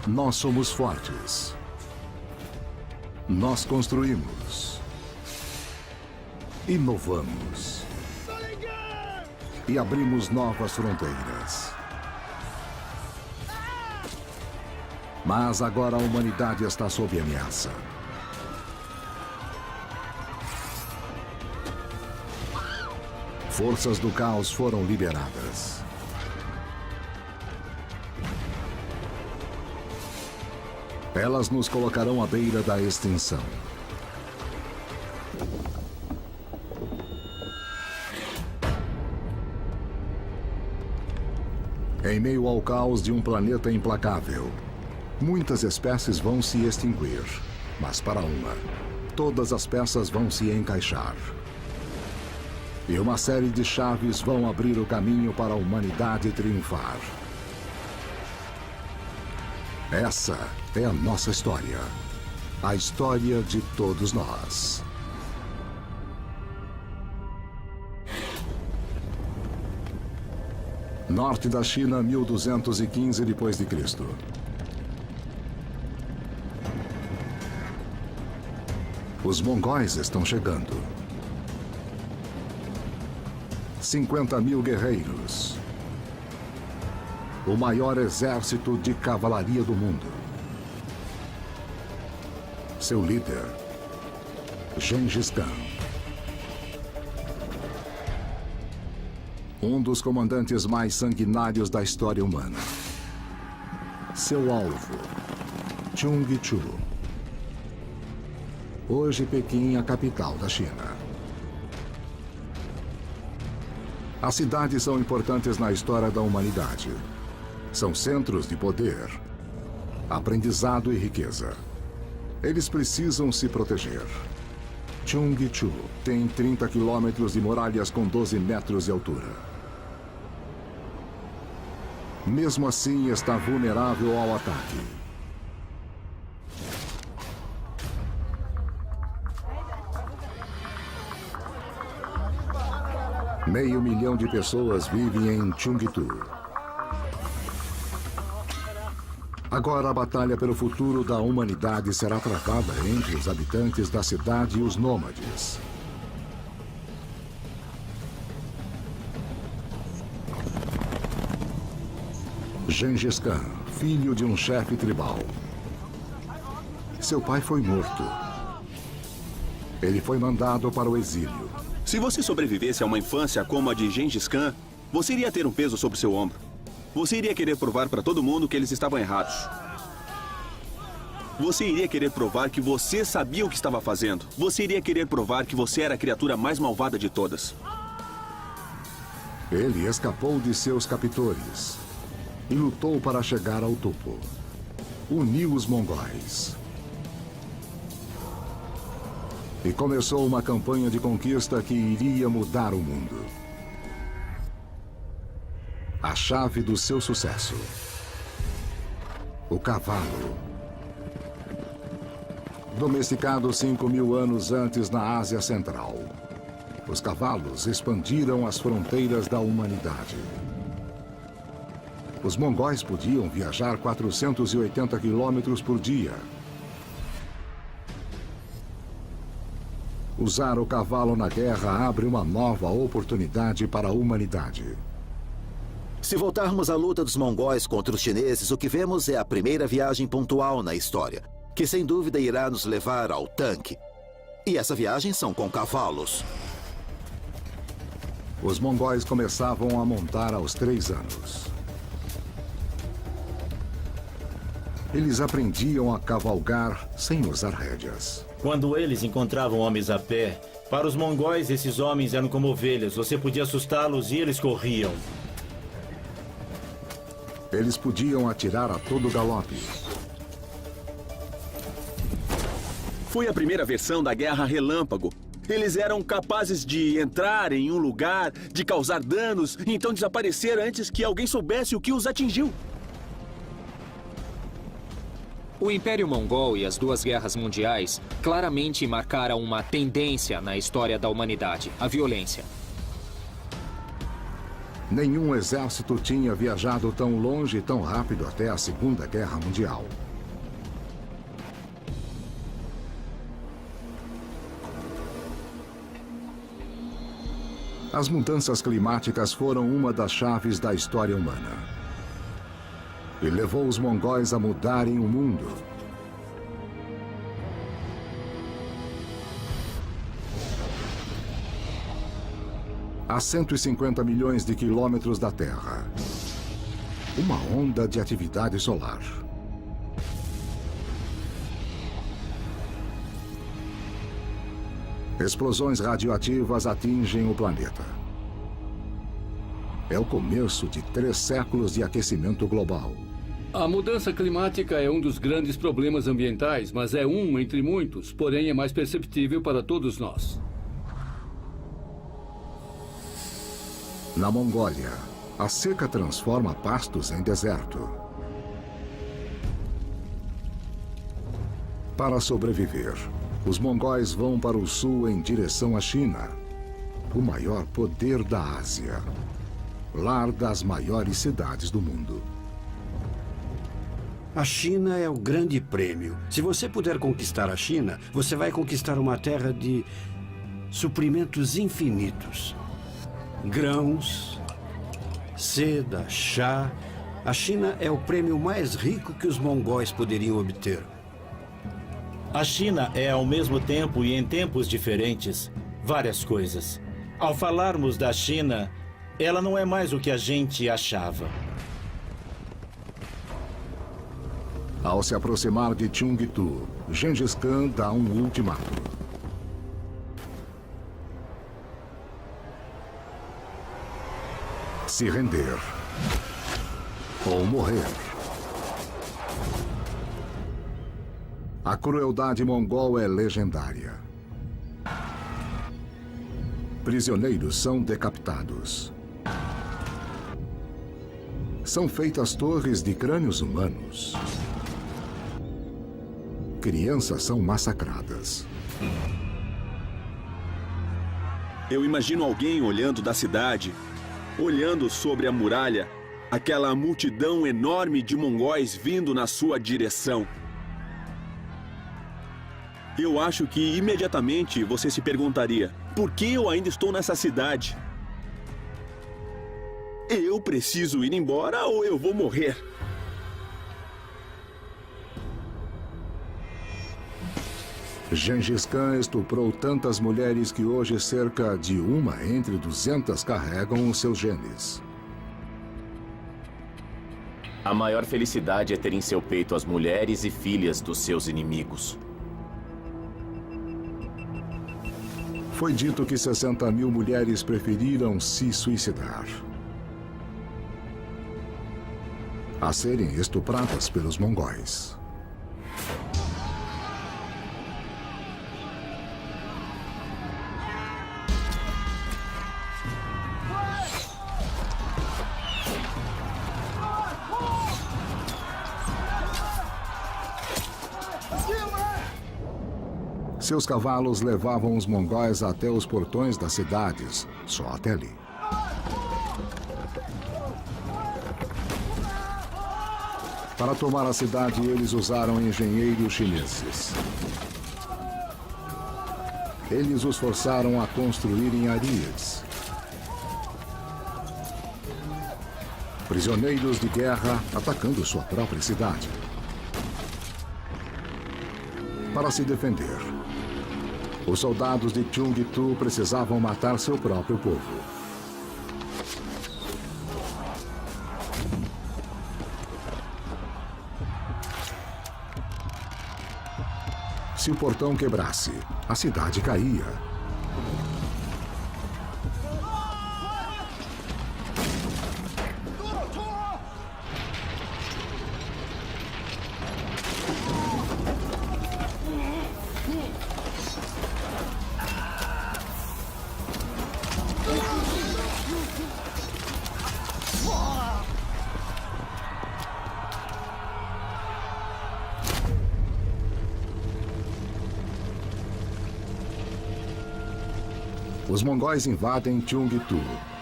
Nós somos fortes. Nós construímos. Inovamos. E abrimos novas fronteiras. Mas agora a humanidade está sob ameaça. Forças do caos foram liberadas. Elas nos colocarão à beira da extinção. Em meio ao caos de um planeta implacável, muitas espécies vão se extinguir, mas para uma, todas as peças vão se encaixar. E uma série de chaves vão abrir o caminho para a humanidade triunfar. Essa é a nossa história. A história de todos nós. Norte da China, 1215 d.C. Os mongóis estão chegando. 50.000 guerreiros. O maior exército de cavalaria do mundo. Seu líder, Gengis Khan. Um dos comandantes mais sanguinários da história humana. Seu alvo, Chungchu. Hoje Pequim, a capital da China. As cidades são importantes na história da humanidade. São centros de poder, aprendizado e riqueza. Eles precisam se proteger. Chungchu tem 30 quilômetros de muralhas com 12 metros de altura. Mesmo assim, está vulnerável ao ataque. Meio milhão de pessoas vivem em Chungchu. Agora a batalha pelo futuro da humanidade será travada entre os habitantes da cidade e os nômades. Gengis Khan, filho de um chefe tribal. Seu pai foi morto. Ele foi mandado para o exílio. Se você sobrevivesse a uma infância como a de Gengis Khan, você iria ter um peso sobre seu ombro. Você iria querer provar para todo mundo que eles estavam errados. Você iria querer provar que você sabia o que estava fazendo. Você iria querer provar que você era a criatura mais malvada de todas. Ele escapou de seus captores e lutou para chegar ao topo. Uniu os mongóis. E começou uma campanha de conquista que iria mudar o mundo. A chave do seu sucesso. O cavalo. Domesticado 5.000 anos antes na Ásia Central. Os cavalos expandiram as fronteiras da humanidade. Os mongóis podiam viajar 480 quilômetros por dia. Usar o cavalo na guerra abre uma nova oportunidade para a humanidade. Se voltarmos à luta dos mongóis contra os chineses, o que vemos é a primeira viagem pontual na história, que sem dúvida irá nos levar ao tanque. E essa viagem são com cavalos. Os mongóis começavam a montar aos 3 anos. Eles aprendiam a cavalgar sem usar rédeas. Quando eles encontravam homens a pé, para os mongóis esses homens eram como ovelhas. Você podia assustá-los e eles corriam. Eles podiam atirar a todo galope. Foi a primeira versão da Guerra Relâmpago. Eles eram capazes de entrar em um lugar, de causar danos, e então desaparecer antes que alguém soubesse o que os atingiu. O Império Mongol e as duas guerras mundiais claramente marcaram uma tendência na história da humanidade, a violência. Nenhum exército tinha viajado tão longe e tão rápido até a Segunda Guerra Mundial. As mudanças climáticas foram uma das chaves da história humana. E levou os mongóis a mudarem o mundo. A 150 milhões de quilômetros da Terra. Uma onda de atividade solar. Explosões radioativas atingem o planeta. É o começo de 3 séculos de aquecimento global. A mudança climática é um dos grandes problemas ambientais, mas é um entre muitos, porém é mais perceptível para todos nós. Na Mongólia, a seca transforma pastos em deserto. Para sobreviver, os mongóis vão para o sul em direção à China, o maior poder da Ásia, lar das maiores cidades do mundo. A China é o grande prêmio. Se você puder conquistar a China, você vai conquistar uma terra de suprimentos infinitos. Grãos, seda, chá. A China é o prêmio mais rico que os mongóis poderiam obter. A China é, ao mesmo tempo e em tempos diferentes, várias coisas. Ao falarmos da China, ela não é mais o que a gente achava. Ao se aproximar de Cheongju, Gengis Khan dá um ultimato. Se render ou morrer. A crueldade mongol é legendária. Prisioneiros são decapitados. São feitas torres de crânios humanos. Crianças são massacradas. Eu imagino alguém olhando da cidade, olhando sobre a muralha, aquela multidão enorme de mongóis vindo na sua direção. Eu acho que imediatamente você se perguntaria: por que eu ainda estou nessa cidade? Eu preciso ir embora ou eu vou morrer? Gengis Khan estuprou tantas mulheres que hoje cerca de 1 entre 200 carregam os seus genes. A maior felicidade é ter em seu peito as mulheres e filhas dos seus inimigos. Foi dito que 60 mil mulheres preferiram se suicidar a serem estupradas pelos mongóis. Seus cavalos levavam os mongóis até os portões das cidades, só até ali. Para tomar a cidade, eles usaram engenheiros chineses. Eles os forçaram a construírem arias. Prisioneiros de guerra atacando sua própria cidade. Para se defender, os soldados de Cheongju precisavam matar seu próprio povo. Se o portão quebrasse, a cidade caía. Os mongóis invadem Cheongju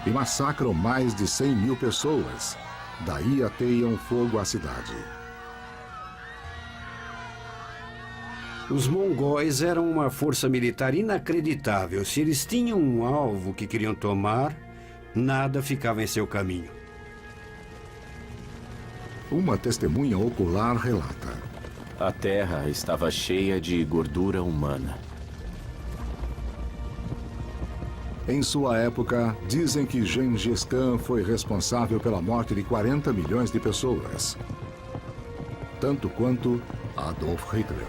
e massacram mais de 100 mil pessoas. Daí ateiam fogo à cidade. Os mongóis eram uma força militar inacreditável. Se eles tinham um alvo que queriam tomar, nada ficava em seu caminho. Uma testemunha ocular relata: A terra estava cheia de gordura humana. em sua época, dizem que Gengis Khan foi responsável pela morte de 40 milhões de pessoas, tanto quanto Adolf Hitler.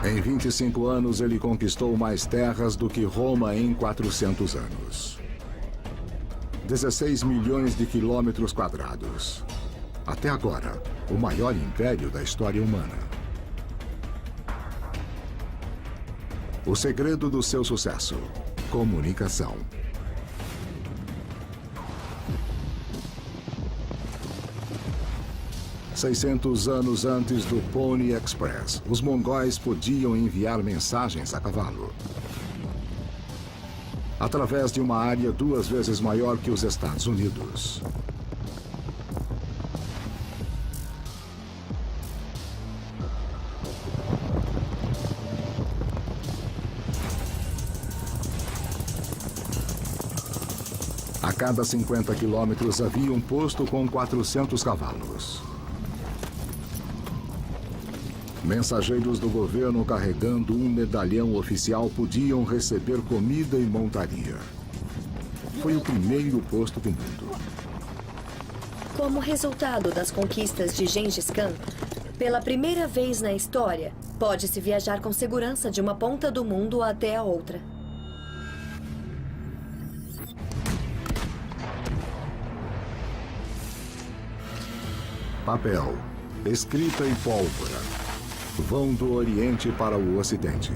Em 25 anos, ele conquistou mais terras do que Roma em 400 anos. 16 milhões de quilômetros quadrados. Até agora, o maior império da história humana. O segredo do seu sucesso: comunicação. "600 anos antes do Pony Express, os mongóis podiam enviar mensagens a cavalo, através de uma área 2 vezes maior que os Estados Unidos. A cada 50 quilômetros havia um posto com 400 cavalos. Mensageiros do governo carregando um medalhão oficial podiam receber comida e montaria. Foi o primeiro posto do mundo. Como resultado das conquistas de Gengis Khan, pela primeira vez na história, pode-se viajar com segurança de uma ponta do mundo até a outra. Papel, escrita e pólvora vão do Oriente para o Ocidente.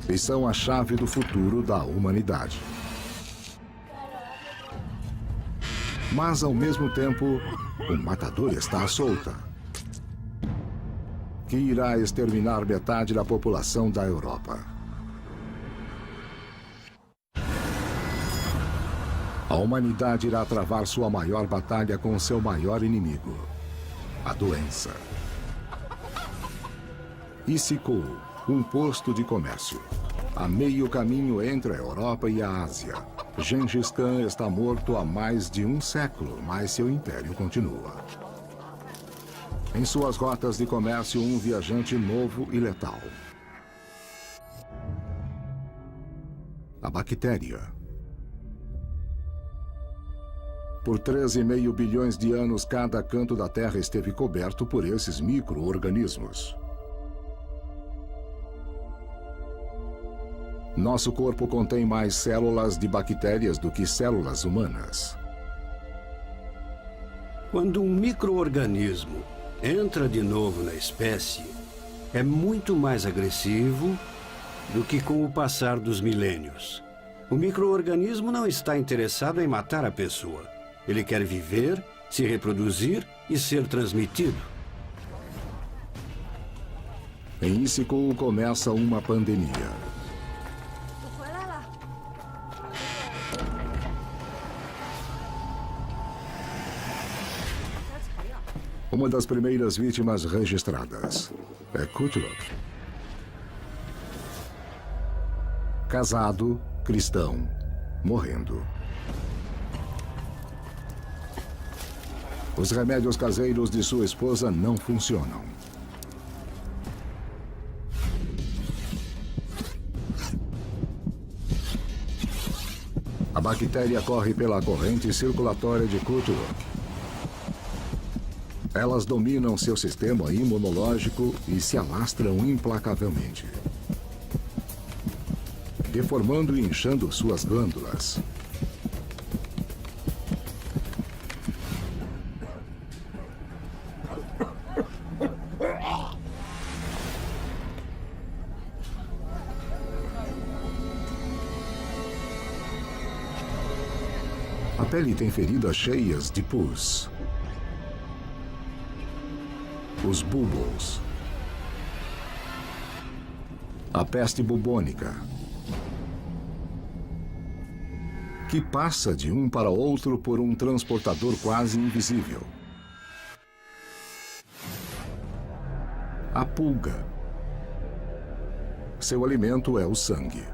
E são a chave do futuro da humanidade. Mas, ao mesmo tempo, o matador está à solta, que irá exterminar metade da população da Europa. A humanidade irá travar sua maior batalha com seu maior inimigo: a doença. Issyk-Kul, um posto de comércio, a meio caminho entre a Europa e a Ásia. Gengis Khan está morto há mais de um século, mas seu império continua. Em suas rotas de comércio, um viajante novo e letal: a bactéria. Por 13,5 bilhões de anos, cada canto da Terra esteve coberto por esses micro-organismos. Nosso corpo contém mais células de bactérias do que células humanas. Quando um micro-organismo entra de novo na espécie, é muito mais agressivo do que com o passar dos milênios. O micro-organismo não está interessado em matar a pessoa. Ele quer viver, se reproduzir e ser transmitido. Em Issyk-Kul começa uma pandemia. Uma das primeiras vítimas registradas é Kutluk. Casado, cristão, morrendo. Os remédios caseiros de sua esposa não funcionam. A bactéria corre pela corrente circulatória de Kutluk. Elas dominam seu sistema imunológico e se alastram implacavelmente, deformando e inchando suas glândulas. A pele tem feridas cheias de pus. Os bulbos. A peste bubônica, que passa de um para outro por um transportador quase invisível. A pulga. Seu alimento é o sangue.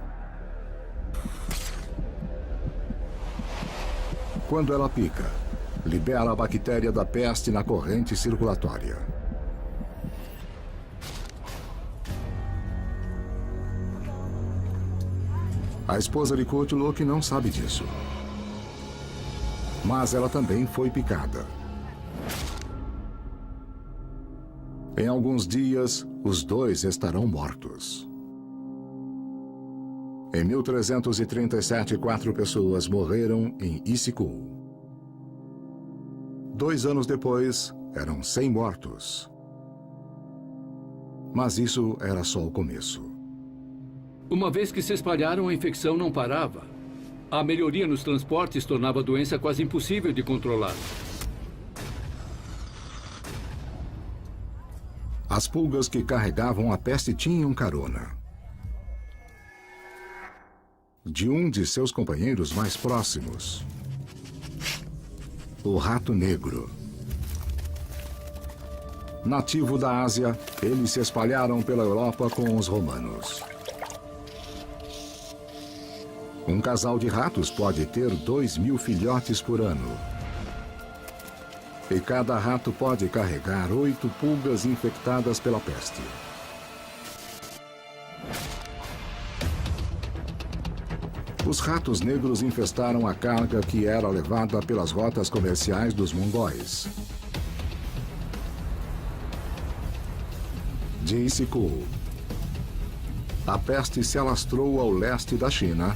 Quando ela pica, libera a bactéria da peste na corrente circulatória. A esposa de Cthulhu não sabe disso. Mas ela também foi picada. Em alguns dias, os dois estarão mortos. Em 1337, 4 pessoas morreram em Issyk-Kul. 2 anos depois, eram 100 mortos. Mas isso era só o começo. Uma vez que se espalharam, a infecção não parava. A melhoria nos transportes tornava a doença quase impossível de controlar. As pulgas que carregavam a peste tinham carona de um de seus companheiros mais próximos, o rato negro. Nativo da Ásia, eles se espalharam pela Europa com os romanos. Um casal de ratos pode ter 2.000 filhotes por ano. E cada rato pode carregar 8 pulgas infectadas pela peste. Os ratos negros infestaram a carga que era levada pelas rotas comerciais dos mongóis. De Issyk-Kul, a peste se alastrou ao leste da China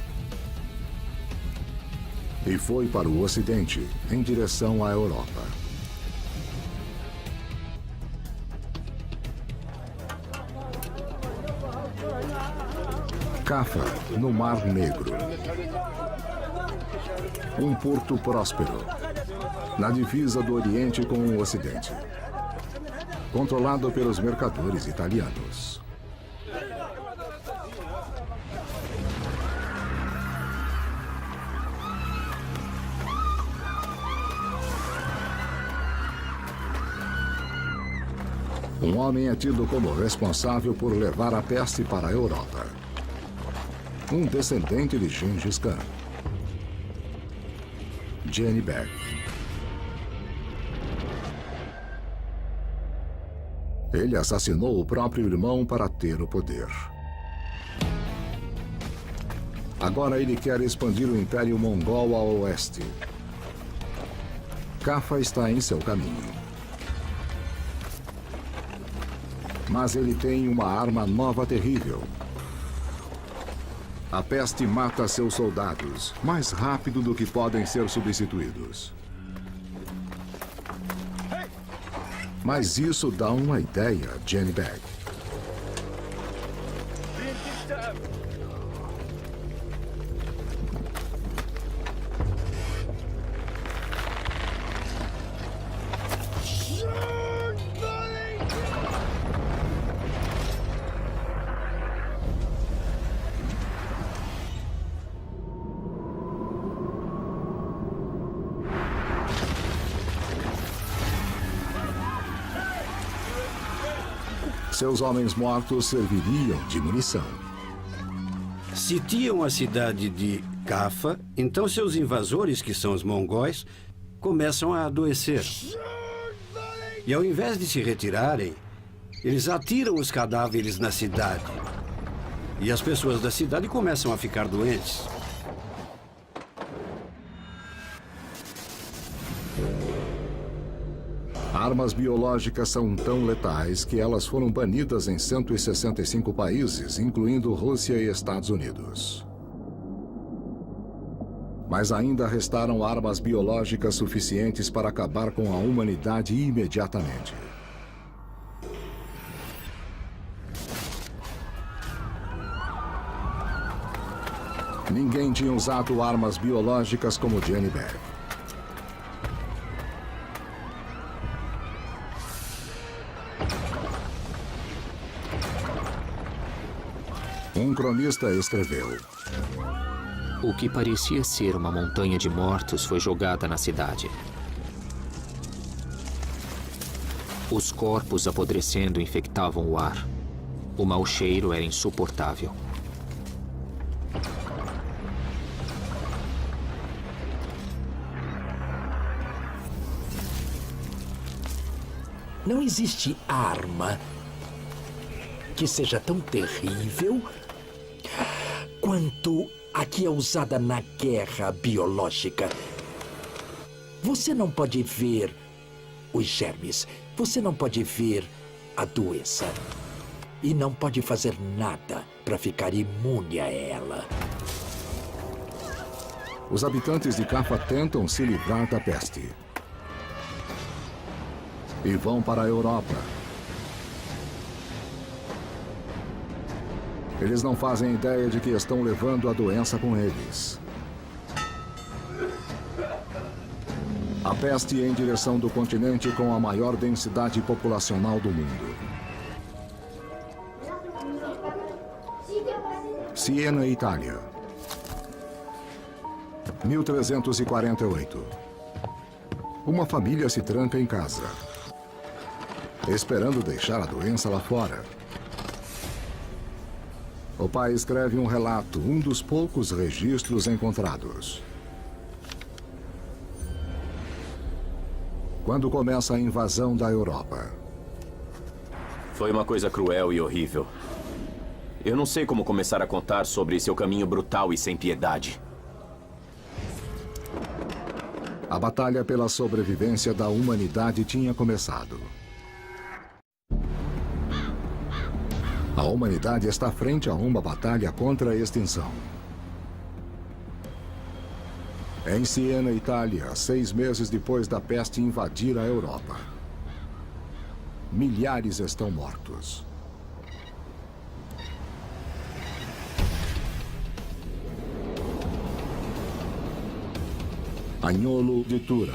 e foi para o ocidente, em direção à Europa. Cafa, no Mar Negro. Um porto próspero, na divisa do Oriente com o Ocidente, controlado pelos mercadores italianos. Um homem é tido como responsável por levar a peste para a Europa. Um descendente de Gengis Khan. Jenny Beck. Ele assassinou o próprio irmão para ter o poder. Agora ele quer expandir o Império Mongol ao oeste. Cafa está em seu caminho. Mas ele tem uma arma nova terrível. A peste mata seus soldados mais rápido do que podem ser substituídos. Mas isso dá uma ideia a Jenny Beck. Seus homens mortos serviriam de munição. Sitiam a cidade de Cafa, então seus invasores, que são os mongóis, começam a adoecer. E ao invés de se retirarem, eles atiram os cadáveres na cidade. E as pessoas da cidade começam a ficar doentes. Armas biológicas são tão letais que elas foram banidas em 165 países, incluindo Rússia e Estados Unidos. Mas ainda restaram armas biológicas suficientes para acabar com a humanidade imediatamente. Ninguém tinha usado armas biológicas como Jenny Beck. Um cronista escreveu: O que parecia ser uma montanha de mortos foi jogada na cidade. Os corpos apodrecendo infectavam o ar. O mau cheiro era insuportável. Não existe arma que seja tão terrível quanto a que é usada na guerra biológica. Você não pode ver os germes, você não pode ver a doença e não pode fazer nada para ficar imune a ela. Os habitantes de Cafa tentam se livrar da peste e vão para a Europa. Eles não fazem ideia de que estão levando a doença com eles. A peste em direção do continente com a maior densidade populacional do mundo. Siena, Itália. 1348. Uma família se tranca em casa, esperando deixar a doença lá fora. O pai escreve um relato, um dos poucos registros encontrados. Quando começa a invasão da Europa. Foi uma coisa cruel e horrível. Eu não sei como começar a contar sobre seu caminho brutal e sem piedade. A batalha pela sobrevivência da humanidade tinha começado. A humanidade está frente a uma batalha contra a extinção. Em Siena, Itália, 6 meses depois da peste invadir a Europa. Milhares estão mortos. Agnolo de Tura.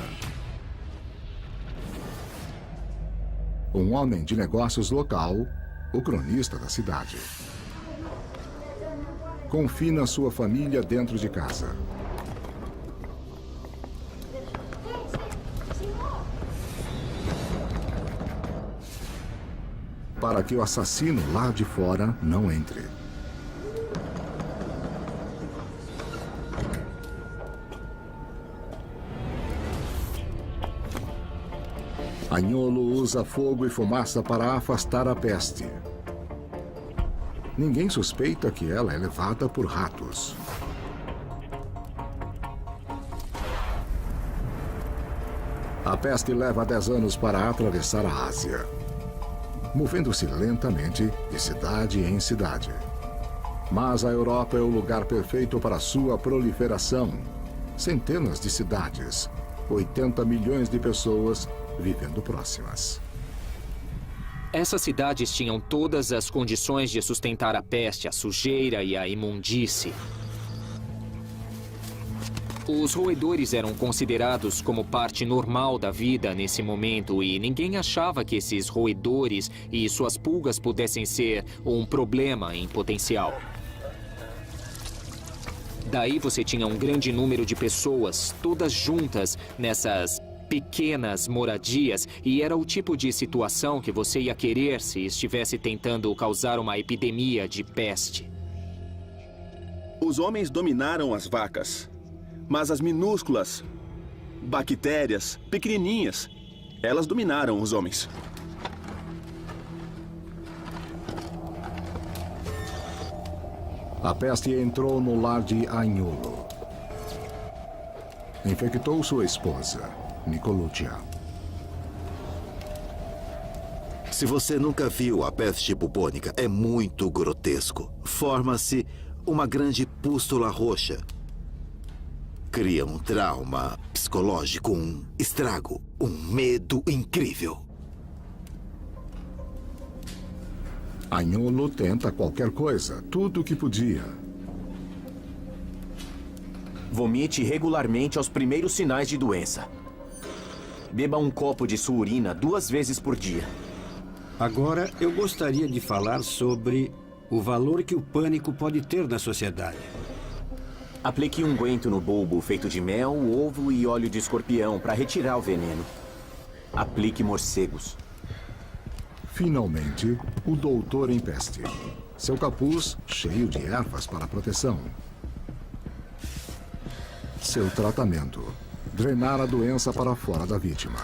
Um homem de negócios local, o cronista da cidade. Confina sua família dentro de casa. Para que o assassino lá de fora não entre. Agnolo usa fogo e fumaça para afastar a peste. Ninguém suspeita que ela é levada por ratos. A peste leva 10 anos para atravessar a Ásia, movendo-se lentamente de cidade em cidade. Mas a Europa é o lugar perfeito para sua proliferação. Centenas de cidades, 80 milhões de pessoas vivendo próximas. Essas cidades tinham todas as condições de sustentar a peste, a sujeira e a imundície. Os roedores eram considerados como parte normal da vida nesse momento e ninguém achava que esses roedores e suas pulgas pudessem ser um problema em potencial. Daí você tinha um grande número de pessoas, todas juntas nessas pequenas moradias, e era o tipo de situação que você ia querer se estivesse tentando causar uma epidemia de peste. Os homens dominaram as vacas, mas as minúsculas bactérias, pequenininhas, elas dominaram os homens. A peste entrou no lar de Agnolo. Infectou sua esposa, Nicoluccia. Se você nunca viu a peste bubônica, é muito grotesco. Forma-se uma grande pústula roxa. Cria um trauma psicológico, um estrago, um medo incrível. Agnolo tenta qualquer coisa, tudo o que podia. Vomite regularmente aos primeiros sinais de doença. Beba um copo de sua urina 2 vezes por dia. Agora, eu gostaria de falar sobre o valor que o pânico pode ter na sociedade. Aplique um unguento no bulbo feito de mel, ovo e óleo de escorpião para retirar o veneno. Aplique morcegos. Finalmente, o doutor em peste. Seu capuz cheio de ervas para proteção. Seu tratamento: drenar a doença para fora da vítima.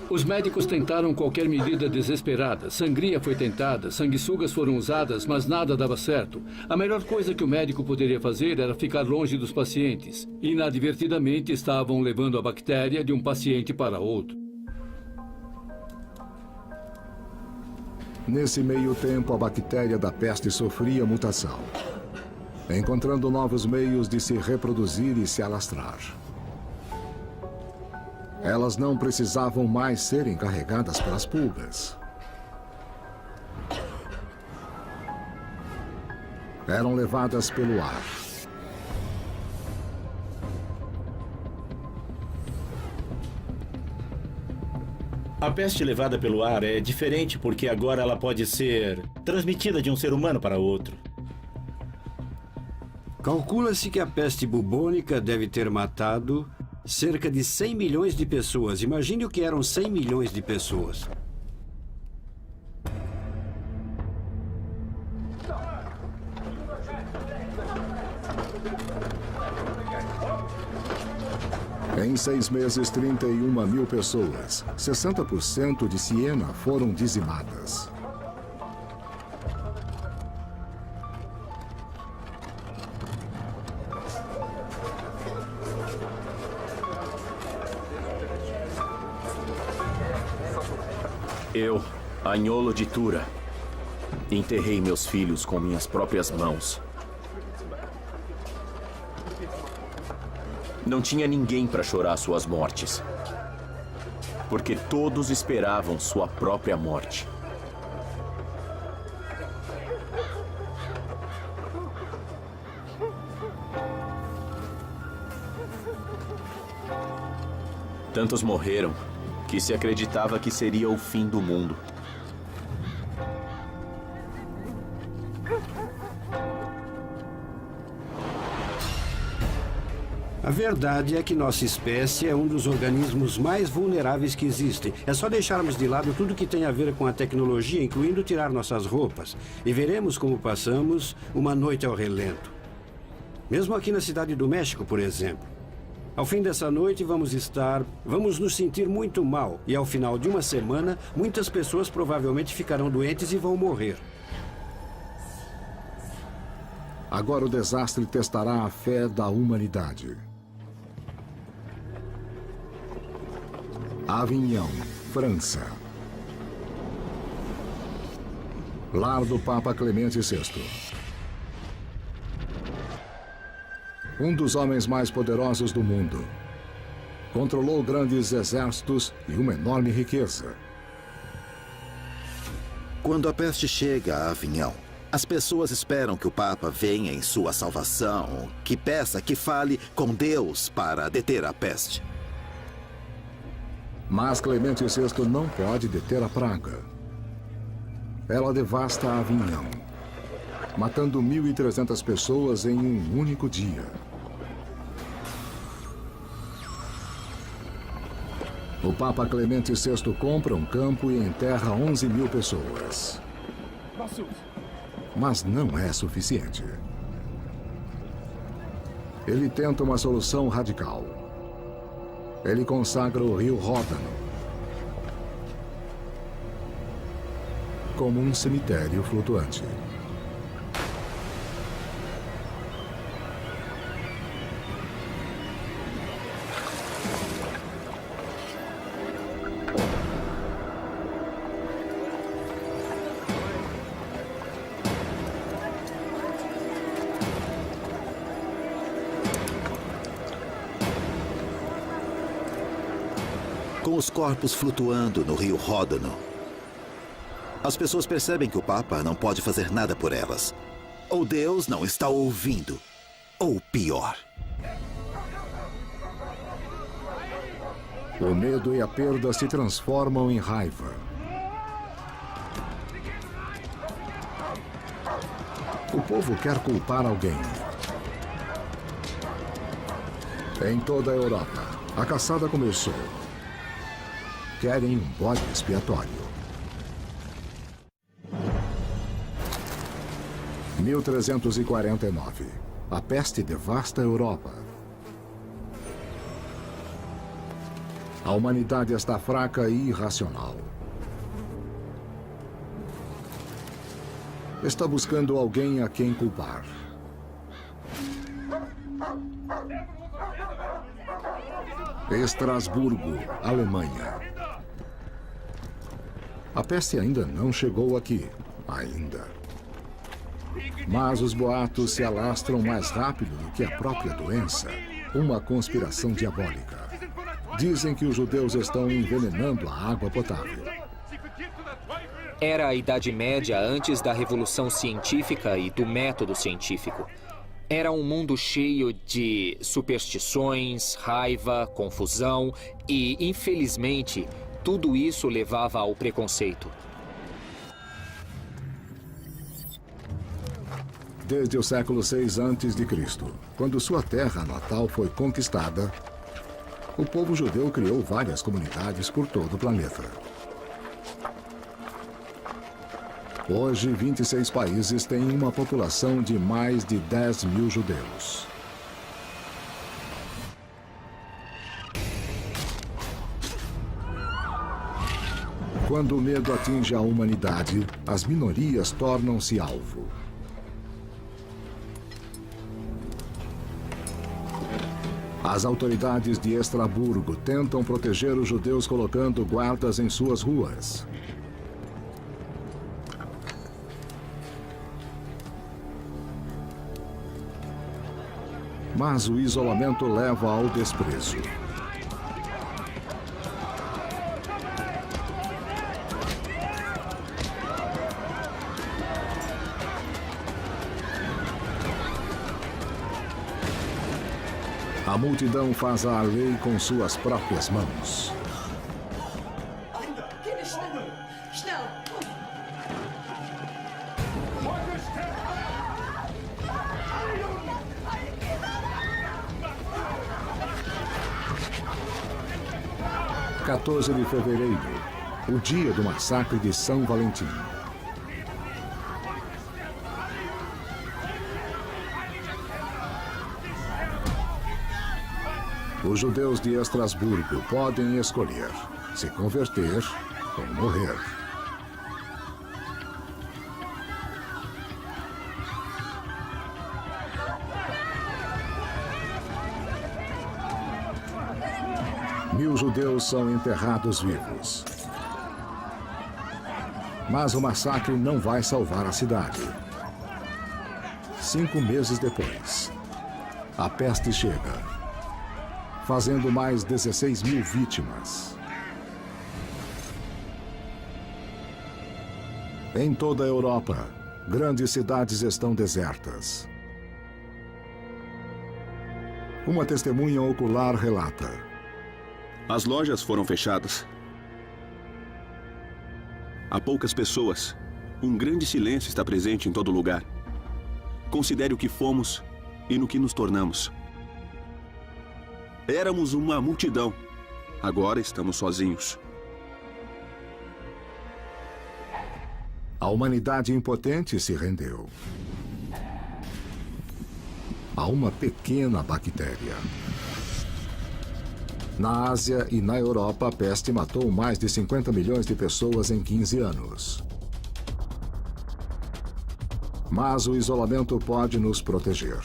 Os médicos tentaram qualquer medida desesperada. Sangria foi tentada, sanguessugas foram usadas, mas nada dava certo. A melhor coisa que o médico poderia fazer era ficar longe dos pacientes. Inadvertidamente estavam levando a bactéria de um paciente para outro. Nesse meio tempo, a bactéria da peste sofria mutação, encontrando novos meios de se reproduzir e se alastrar. Elas não precisavam mais serem carregadas pelas pulgas. Eram levadas pelo ar. A peste levada pelo ar é diferente porque agora ela pode ser transmitida de um ser humano para outro. Calcula-se que a peste bubônica deve ter matado cerca de 100 milhões de pessoas. Imagine o que eram 100 milhões de pessoas. Em 6 meses, 31 mil pessoas, 60% de Siena, foram dizimadas. Eu, Agnolo de Tura, enterrei meus filhos com minhas próprias mãos. Não tinha ninguém para chorar suas mortes, porque todos esperavam sua própria morte. Tantos morreram que se acreditava que seria o fim do mundo. A verdade é que nossa espécie é um dos organismos mais vulneráveis que existem. É só deixarmos de lado tudo que tem a ver com a tecnologia, incluindo tirar nossas roupas, e veremos como passamos uma noite ao relento. Mesmo aqui na cidade do México, por exemplo. Ao fim dessa noite vamos nos sentir muito mal, e ao final de uma semana, muitas pessoas provavelmente ficarão doentes e vão morrer. Agora o desastre testará a fé da humanidade. Avignon, França. Lar do Papa Clemente VI. Um dos homens mais poderosos do mundo. Controlou grandes exércitos e uma enorme riqueza. Quando a peste chega a Avignon, as pessoas esperam que o Papa venha em sua salvação, que peça, que fale com Deus para deter a peste. Mas Clemente VI não pode deter a praga. Ela devasta Avignon, matando 1.300 pessoas em um único dia. O Papa Clemente VI compra um campo e enterra 11 mil pessoas. Mas não é suficiente. Ele tenta uma solução radical. Ele consagra o rio Ródano como um cemitério flutuante. Com os corpos flutuando no rio Ródano, as pessoas percebem que o Papa não pode fazer nada por elas. Ou Deus não está ouvindo, ou pior. O medo e a perda se transformam em raiva. O povo quer culpar alguém. Em toda a Europa, a caçada começou. Querem um bode expiatório. 1349. A peste devasta a Europa. A humanidade está fraca e irracional. Está buscando alguém a quem culpar. Estrasburgo, Alemanha. A peste ainda não chegou aqui. Ainda. Mas os boatos se alastram mais rápido do que a própria doença. Uma conspiração diabólica. Dizem que os judeus estão envenenando a água potável. Era a Idade Média antes da Revolução Científica e do método científico. Era um mundo cheio de superstições, raiva, confusão e, infelizmente, tudo isso levava ao preconceito. Desde o século VI a.C., quando sua terra natal foi conquistada, o povo judeu criou várias comunidades por todo o planeta. Hoje, 26 países têm uma população de mais de 10 mil judeus. Quando o medo atinge a humanidade, as minorias tornam-se alvo. As autoridades de Estrasburgo tentam proteger os judeus colocando guardas em suas ruas. Mas o isolamento leva ao desprezo. A multidão faz a lei com suas próprias mãos. – 14 de fevereiro, o dia do massacre de São Valentim. Os judeus de Estrasburgo podem escolher se converter ou morrer. Mil judeus são enterrados vivos. Mas o massacre não vai salvar a cidade. 5 meses depois, a peste chega, fazendo mais 16 mil vítimas. Em toda a Europa, grandes cidades estão desertas. Uma testemunha ocular relata: as lojas foram fechadas. Há poucas pessoas. Um grande silêncio está presente em todo lugar. Considere o que fomos e no que nos tornamos. Éramos uma multidão. Agora estamos sozinhos. A humanidade impotente se rendeu a uma pequena bactéria. Na Ásia e na Europa, a peste matou mais de 50 milhões de pessoas em 15 anos. Mas o isolamento pode nos proteger.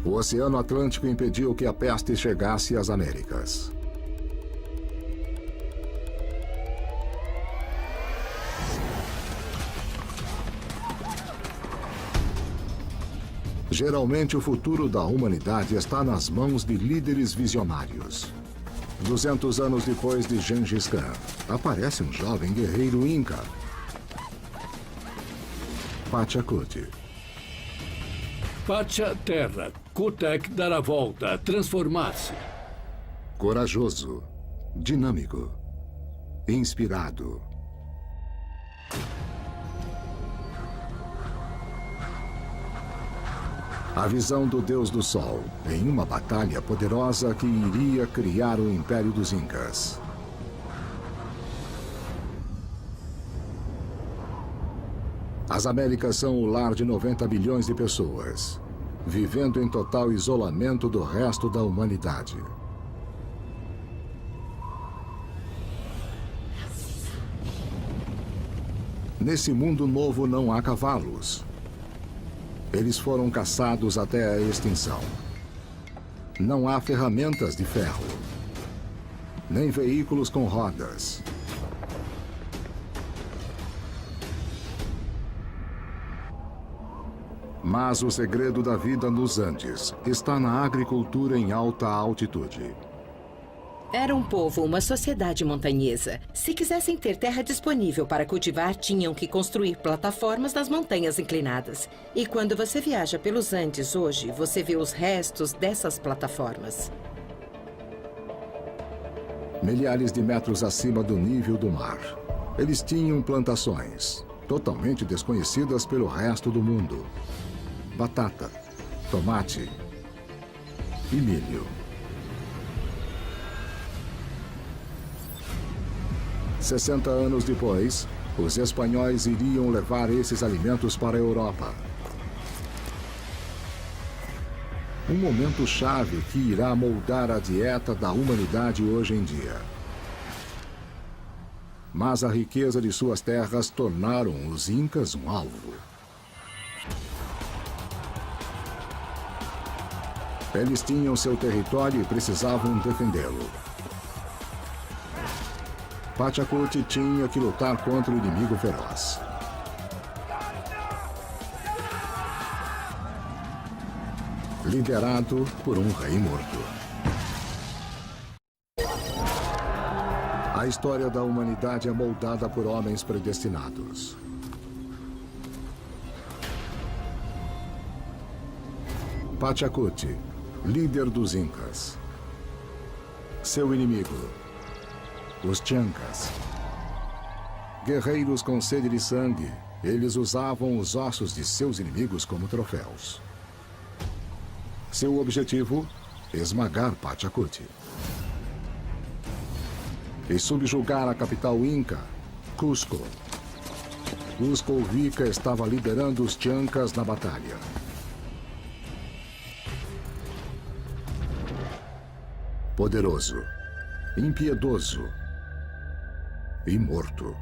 O Oceano Atlântico impediu que a peste chegasse às Américas. Geralmente, o futuro da humanidade está nas mãos de líderes visionários. 200 anos depois de Gengis Khan, aparece um jovem guerreiro inca, Pachacuti. Pacha, terra. Kutek dar a volta, transformar-se. Corajoso, dinâmico, inspirado. A visão do Deus do Sol em uma batalha poderosa que iria criar o Império dos Incas. As Américas são o lar de 90 bilhões de pessoas, vivendo em total isolamento do resto da humanidade. Nesse mundo novo não há cavalos. Eles foram caçados até a extinção. Não há ferramentas de ferro, nem veículos com rodas. Mas o segredo da vida nos Andes está na agricultura em alta altitude. Era um povo, uma sociedade montanhesa. Se quisessem ter terra disponível para cultivar, tinham que construir plataformas nas montanhas inclinadas. E quando você viaja pelos Andes hoje, você vê os restos dessas plataformas. Milhares de metros acima do nível do mar. Eles tinham plantações, totalmente desconhecidas pelo resto do mundo. Batata, tomate e milho. 60 anos depois, os espanhóis iriam levar esses alimentos para a Europa. Um momento chave que irá moldar a dieta da humanidade hoje em dia. Mas a riqueza de suas terras tornaram os Incas um alvo. Eles tinham seu território e precisavam defendê-lo. Pachacuti tinha que lutar contra o inimigo feroz. Liderado por um rei morto. A história da humanidade é moldada por homens predestinados. Pachacuti, líder dos Incas. Seu inimigo, os Chancas. Guerreiros com sede de sangue, eles usavam os ossos de seus inimigos como troféus. Seu objetivo, esmagar Pachacuti. E subjugar a capital Inca, Cusco. Cusco Vica estava liderando os Chancas na batalha. Poderoso, impiedoso e morto.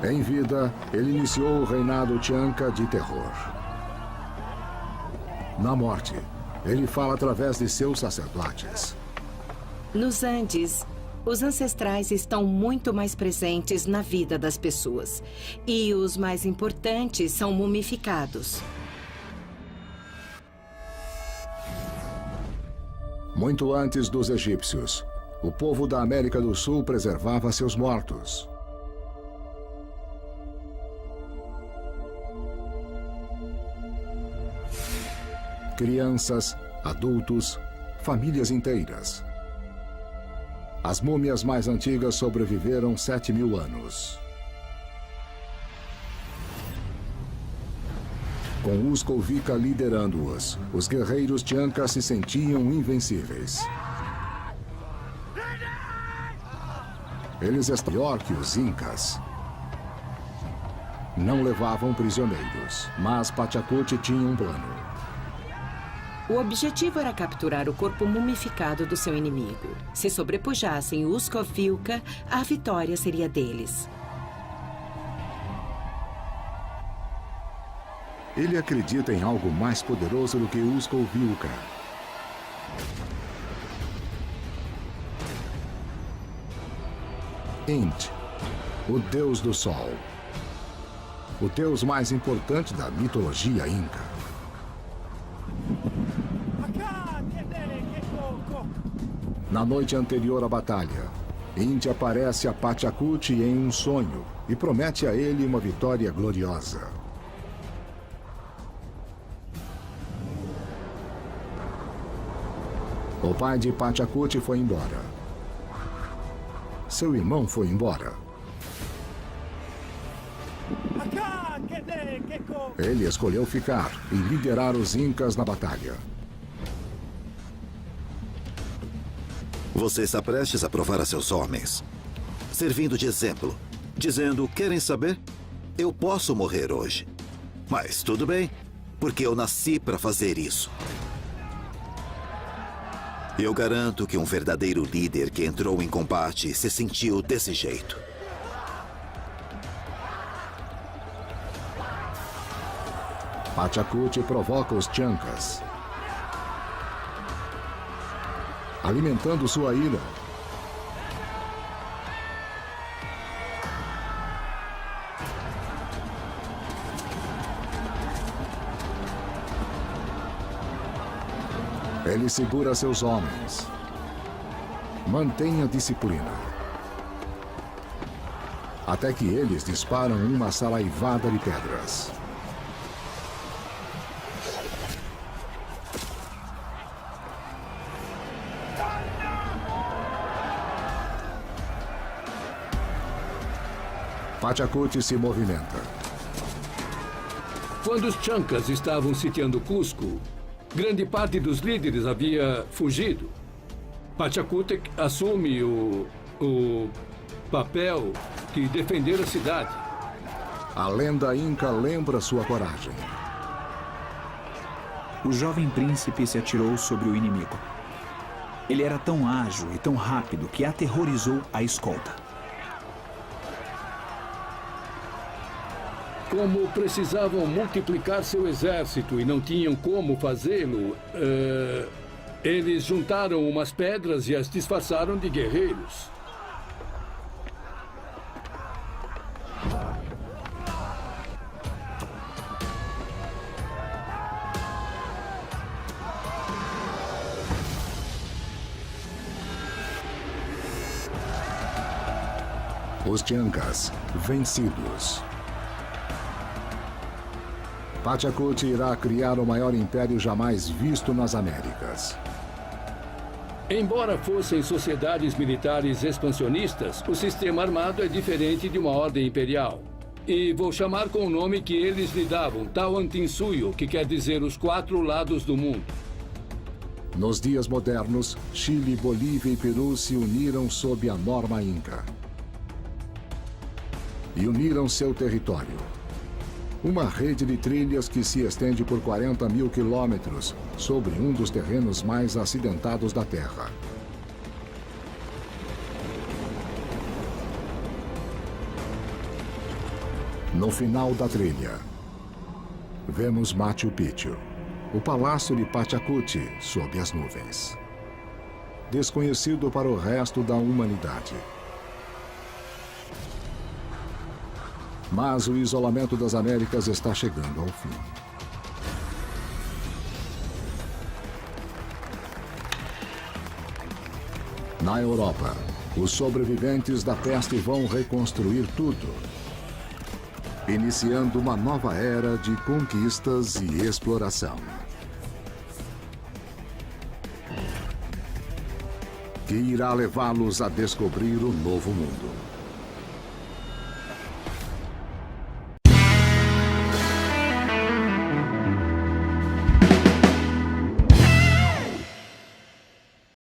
Em vida, ele iniciou o reinado Chanca de terror. Na morte, ele fala através de seus sacerdotes. Nos Andes, os ancestrais estão muito mais presentes na vida das pessoas. E os mais importantes são mumificados. Muito antes dos egípcios, o povo da América do Sul preservava seus mortos. Crianças, adultos, famílias inteiras. As múmias mais antigas sobreviveram 7.000 anos. Com Cusco Vica liderando-os, os guerreiros Chancas se sentiam invencíveis. Eles estavam pior que os Incas. Não levavam prisioneiros, mas Pachacuti tinha um plano. O objetivo era capturar o corpo mumificado do seu inimigo. Se sobrepujassem Cusco Vica, a vitória seria deles. Ele acredita em algo mais poderoso do que Cusco Vica. Int, o deus do sol. O deus mais importante da mitologia inca. Na noite anterior à batalha, Int aparece a Pachacuti em um sonho e promete a ele uma vitória gloriosa. O pai de Pachacute foi embora. Seu irmão foi embora. Ele escolheu ficar e liderar os Incas na batalha. Você está prestes a provar a seus homens, servindo de exemplo, dizendo: querem saber? Eu posso morrer hoje. Mas tudo bem, porque eu nasci para fazer isso. Eu garanto que um verdadeiro líder que entrou em combate se sentiu desse jeito. Pachacute provoca os Chancas, alimentando sua ira. Ele segura seus homens. Mantenha disciplina. Até que eles disparam uma saraivada de pedras. Pachacute se movimenta. Quando os Chancas estavam sitiando Cusco, grande parte dos líderes havia fugido. Pachacute assume o papel de defender a cidade. A lenda inca lembra sua coragem. O jovem príncipe se atirou sobre o inimigo. Ele era tão ágil e tão rápido que aterrorizou a escolta. Como precisavam multiplicar seu exército e não tinham como fazê-lo, eles juntaram umas pedras e as disfarçaram de guerreiros. Os Chancas, vencidos. Pachacute irá criar o maior império jamais visto nas Américas. Embora fossem sociedades militares expansionistas, o sistema armado é diferente de uma ordem imperial. E vou chamar com o nome que eles lhe davam, Tawantinsuyo, que quer dizer os 4 lados do mundo. Nos dias modernos, Chile, Bolívia e Peru se uniram sob a norma inca. E uniram seu território. Uma rede de trilhas que se estende por 40 mil quilômetros sobre um dos terrenos mais acidentados da Terra. No final da trilha, vemos Machu Picchu, o palácio de Pachacute sob as nuvens. Desconhecido para o resto da humanidade. Mas o isolamento das Américas está chegando ao fim. Na Europa, os sobreviventes da peste vão reconstruir tudo, iniciando uma nova era de conquistas e exploração. Que irá levá-los a descobrir o novo mundo.